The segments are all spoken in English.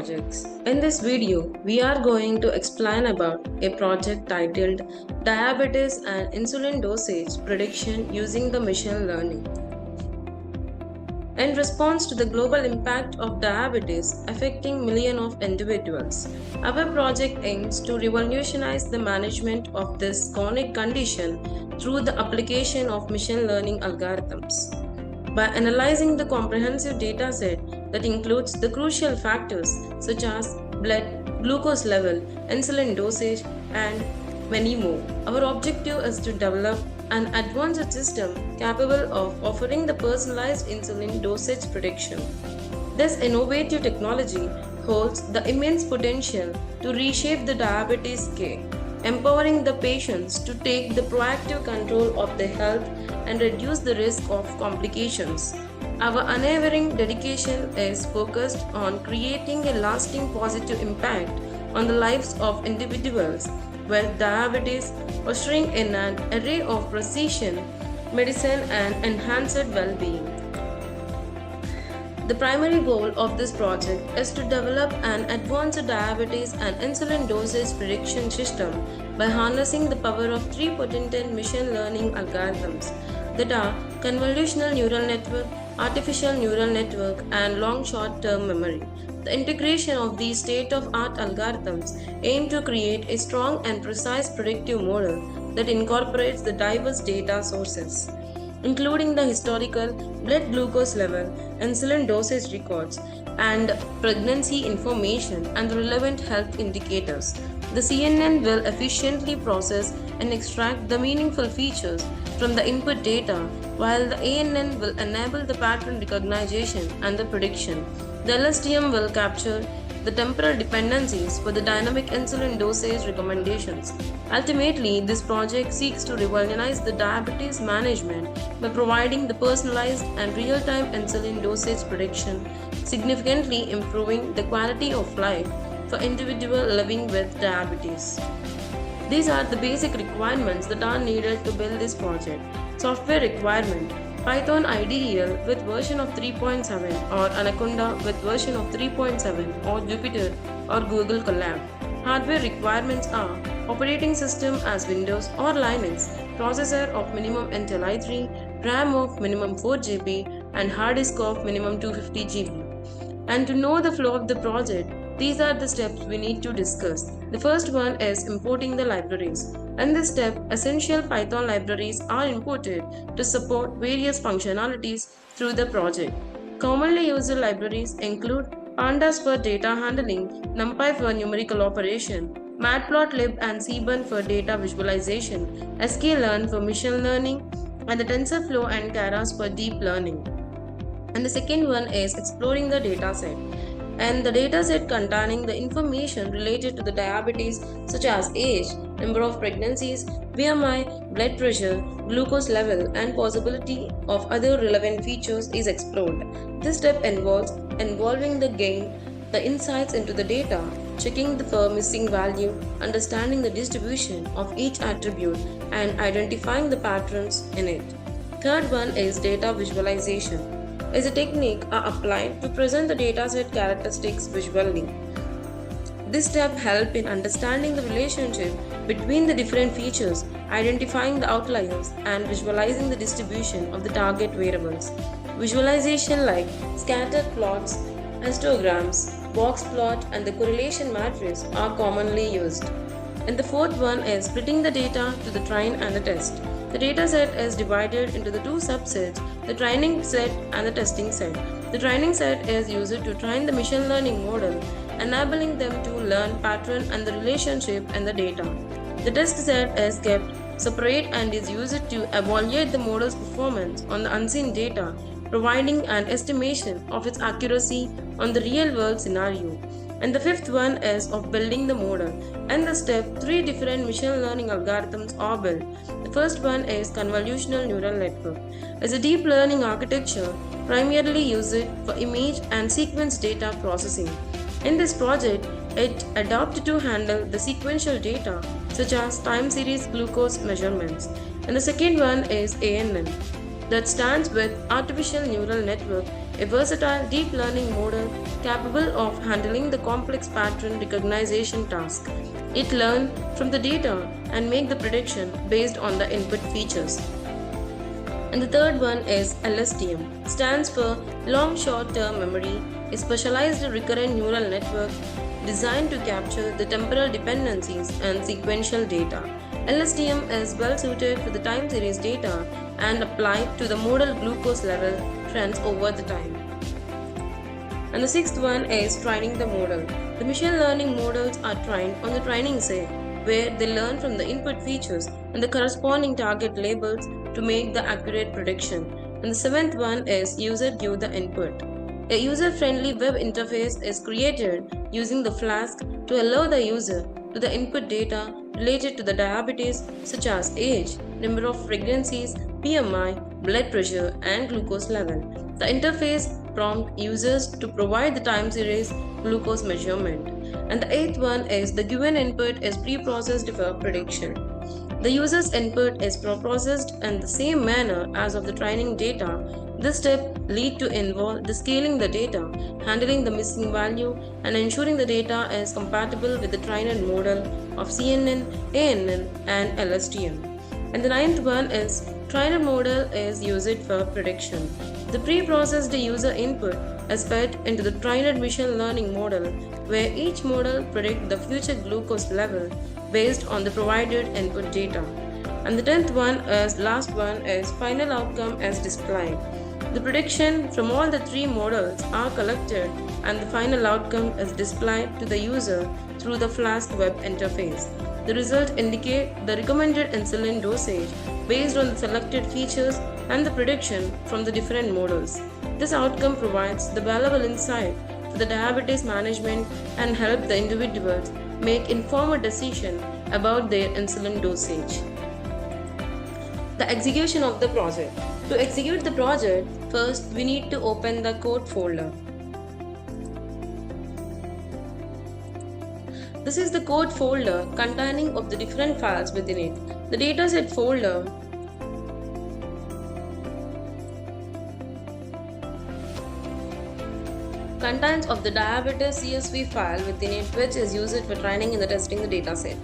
projects. In this video, we are going to explain about a project titled Diabetes and Insulin Dosage Prediction using the Machine Learning. In response to the global impact of diabetes affecting millions of individuals, our project aims to revolutionize the management of this chronic condition through the application of machine learning algorithms. By analyzing the comprehensive data set that includes the crucial factors such as blood glucose level, insulin dosage, and many more. Our objective is to develop an advanced system capable of offering the personalized insulin dosage prediction. This innovative technology holds the immense potential to reshape the diabetes care, empowering the patients to take the proactive control of their health and reduce the risk of complications. Our unwavering dedication is focused on creating a lasting positive impact on the lives of individuals with diabetes, ushering in an array of precision medicine and enhanced well-being. The primary goal of this project is to develop an advanced diabetes and insulin dosage prediction system by harnessing the power of three potent machine learning algorithms that are convolutional neural network, artificial neural network, and long short-term memory. The integration of these state-of-art algorithms aim to create a strong and precise predictive model that incorporates the diverse data sources, including the historical blood glucose level, insulin dosage records, and pregnancy information and the relevant health indicators. The CNN will efficiently process and extract the meaningful features from the input data, while the ANN will enable the pattern recognition and the prediction. The LSTM will capture the temporal dependencies for the dynamic insulin dosage recommendations. Ultimately, this project seeks to revolutionize the diabetes management by providing the personalized and real-time insulin dosage prediction, significantly improving the quality of life for individuals living with diabetes. These are the basic requirements that are needed to build this project. Software requirement: Python IDEal with version of 3.7 or Anaconda with version of 3.7 or Jupyter or Google Colab. Hardware requirements are operating system as Windows or Linux, processor of minimum Intel i3, RAM of minimum 4 GB, and hard disk of minimum 250 GB. And to know the flow of the project, these are the steps we need to discuss. The first one is importing the libraries. In this step, essential Python libraries are imported to support various functionalities through the project. Commonly used libraries include Pandas for data handling, NumPy for numerical operation, Matplotlib and Cbun for data visualization, sklearn for machine learning, and the TensorFlow and Keras for deep learning. And the second one is exploring the dataset. And the dataset containing the information related to the diabetes such as age, number of pregnancies, BMI, blood pressure, glucose level, and possibility of other relevant features is explored. This step involves involving the insights into the data, checking for missing value, understanding the distribution of each attribute, and identifying the patterns in it. Third one is data visualization. Is a technique applied to present the dataset characteristics visually. This step helps in understanding the relationship between the different features, identifying the outliers, and visualizing the distribution of the target variables. Visualization like scatter plots, histograms, box plot, and the correlation matrix are commonly used. And the fourth one is splitting the data to the train and the test. The dataset is divided into the two subsets, the training set and the testing set. The training set is used to train the machine learning model, enabling them to learn pattern and the relationship in the data. The test set is kept separate and is used to evaluate the model's performance on the unseen data, providing an estimation of its accuracy on the real-world scenario. And the fifth one is of building the model. In the step, three different machine learning algorithms are built. The first one is convolutional neural network. It's a deep learning architecture primarily used for image and sequence data processing. In this project, it adapted to handle the sequential data such as time series glucose measurements. And the second one is ANN, that stands with artificial neural network. a versatile deep learning model capable of handling the complex pattern recognition task. It learns from the data and make the prediction based on the input features. And the third one is LSTM, stands for Long Short Term Memory, a specialized recurrent neural network designed to capture the temporal dependencies and sequential data. LSTM is well suited for the time series data and applied to the model glucose level trends over the time. And the sixth one is training the model. The machine learning models are trained on the training set, where they learn from the input features and the corresponding target labels to make the accurate prediction. And the seventh one is user give the input. A user-friendly web interface is created using the Flask to allow the user to the input data related to the diabetes such as age, number of pregnancies, BMI, blood pressure, and glucose level. The interface prompts users to provide the time series glucose measurement. And the eighth one is the given input is pre-processed for prediction. The user's input is processed in the same manner as of the training data. This step leads to involve the scaling the data, handling the missing value, and ensuring the data is compatible with the trained model of CNN, ANN, and LSTM. And the ninth one is trained model is used for prediction. The pre-processed user input is fed into the trained machine learning model, where each model predicts the future glucose level based on the provided input data. And the 10th one is last one is final outcome as displayed. The prediction from all the three models are collected and the final outcome is displayed to the user through the Flask web interface. The results indicate the recommended insulin dosage based on the selected features and the prediction from the different models. This outcome provides the valuable insight for the diabetes management and help the individuals make informed decisions about their insulin dosage. The execution of the project. To execute the project, first we need to open the code folder. This is the code folder containing of the different files within it. The dataset folder contains of the diabetes CSV file within it, which is used for training and testing the dataset.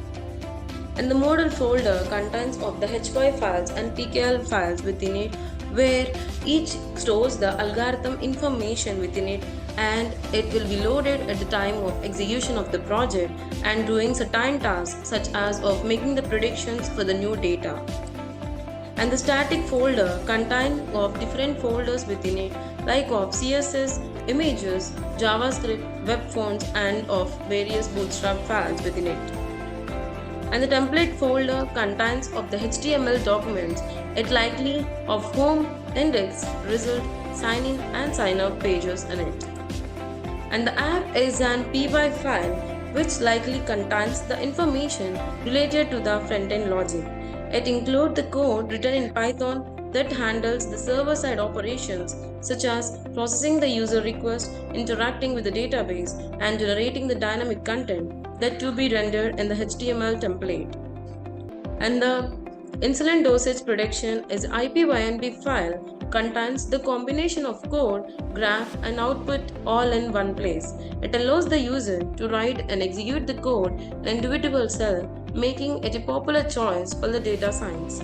And the model folder contains of the HY files and PKL files within it, where each stores the algorithm information within it, and it will be loaded at the time of execution of the project and doing certain tasks such as of making the predictions for the new data. And the static folder contains of different folders within it, like of CSS, images, JavaScript, web fonts, and of various bootstrap files within it. And the template folder contains of the HTML documents, it likely of home, index, result, sign in and sign out pages in it. And the app is an py file which likely contains the information related to the front-end logic. It includes the code written in Python that handles the server-side operations such as processing the user request, interacting with the database, and generating the dynamic content that to be rendered in the HTML template. And the insulin dosage prediction is IPYNB file contains the combination of code, graph, and output all in one place. It allows the user to write and execute the code in an individual cell, making it a popular choice for the data science.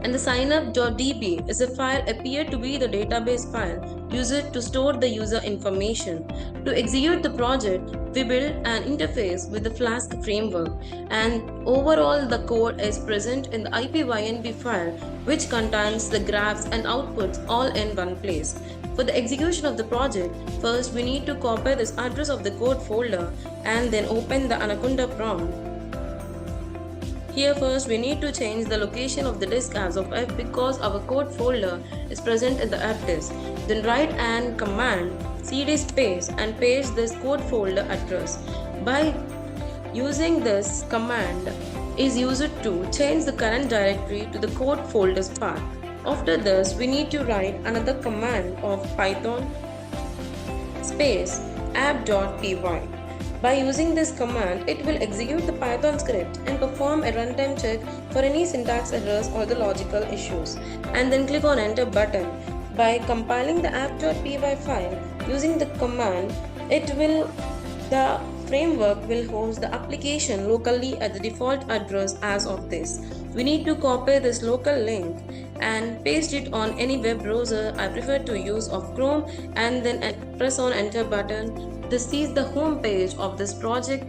And the signup.db is a file appear to be the database file used to store the user information. To execute the project, we build an interface with the Flask framework, and overall the code is present in the IPYNB file, which contains the graphs and outputs all in one place. For the execution of the project, first we need to copy this address of the code folder and then open the Anaconda prompt. Here first we need to change the location of the disk as of F because our code folder is present in the F disk. Then write an command cd space and paste this code folder address. By using this command is used to change the current directory to the code folder's path. After this we need to write another command of python space app.py. By using this command, it will execute the Python script and perform a runtime check for any syntax errors or the logical issues, and then click on enter button. by compiling the app.py file using the command, the framework will host the application locally at the default address as of this. We need to copy this local link and paste it on any web browser. I prefer to use of Chrome, and then press on enter button. This is the home page of this project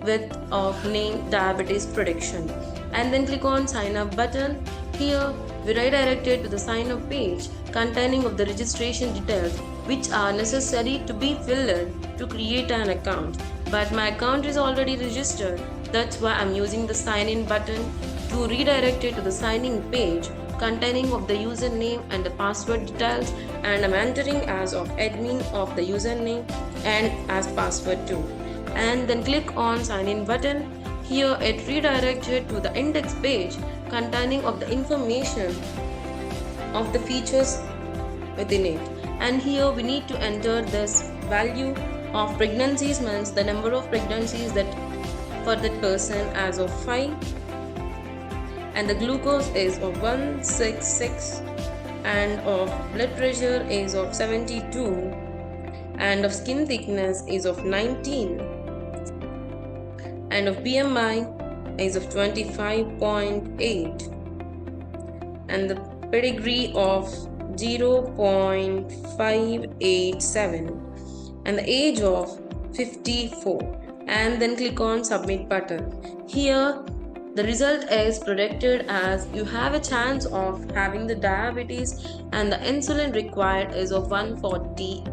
with of name diabetes prediction, and then click on sign up button. Here we redirected to the sign up page containing of the registration details which are necessary to be filled to create an account, but my account is already registered. That's why I'm using the sign in button to redirect it to the signing page containing of the username and the password details, and I'm entering as of admin of the username and as password too, and then click on sign in button. Here it redirected to the index page containing of the information of the features within it, and here we need to enter this value of pregnancies, means the number of pregnancies that for that person as of 5, and the glucose is of 166, and of blood pressure is of 72, and of skin thickness is of 19, and of BMI is of 25.8, and the pedigree of 0.587, and the age of 54, and then click on submit button. Here the result is predicted as you have a chance of having the diabetes, and the insulin required is of 140,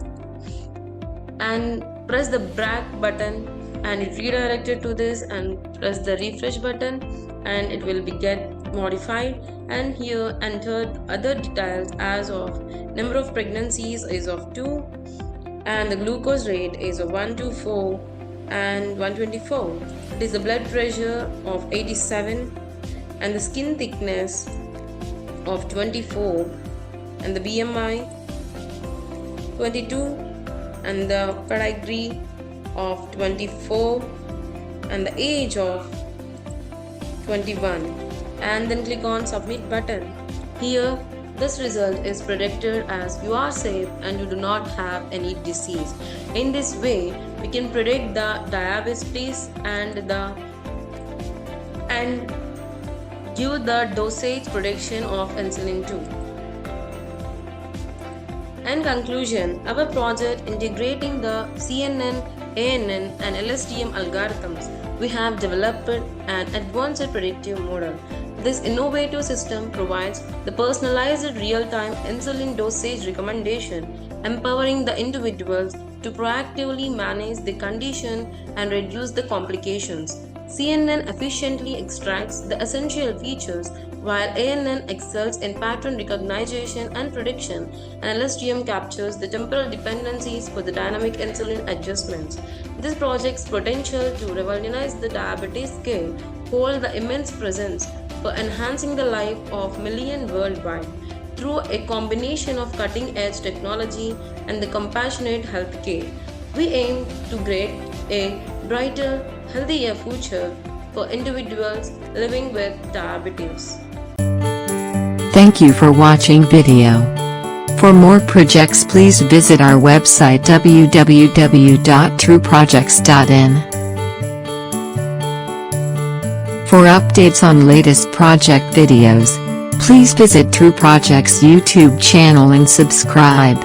and press the back button and it redirected to this, and press the refresh button and it will be get modified, and here enter other details as of number of pregnancies is of 2, and the glucose rate is of 124 and 124. It is the blood pressure of 87, and the skin thickness of 24, and the BMI 22, and the pedigree of 24, and the age of 21, and then click on submit button. Here this result is predicted as you are safe and you do not have any disease. In this way we can predict the diabetes and give the dosage prediction of insulin too. In conclusion, our project integrating the CNN, ANN and LSTM algorithms, we have developed an advanced predictive model. This innovative system provides the personalized real-time insulin dosage recommendation, empowering the individuals to proactively manage the condition and reduce the complications. CNN efficiently extracts the essential features, while ANN excels in pattern recognition and prediction, and LSTM captures the temporal dependencies for the dynamic insulin adjustments. This project's potential to revolutionize the diabetes care hold the immense presence for enhancing the life of millions worldwide through a combination of cutting-edge technology and the compassionate healthcare. We aim to create a brighter, healthier future for individuals living with diabetes. Thank you for watching video. For more projects please visit our website www.trueprojects.in. For updates on latest project videos, please visit True Projects YouTube channel and subscribe.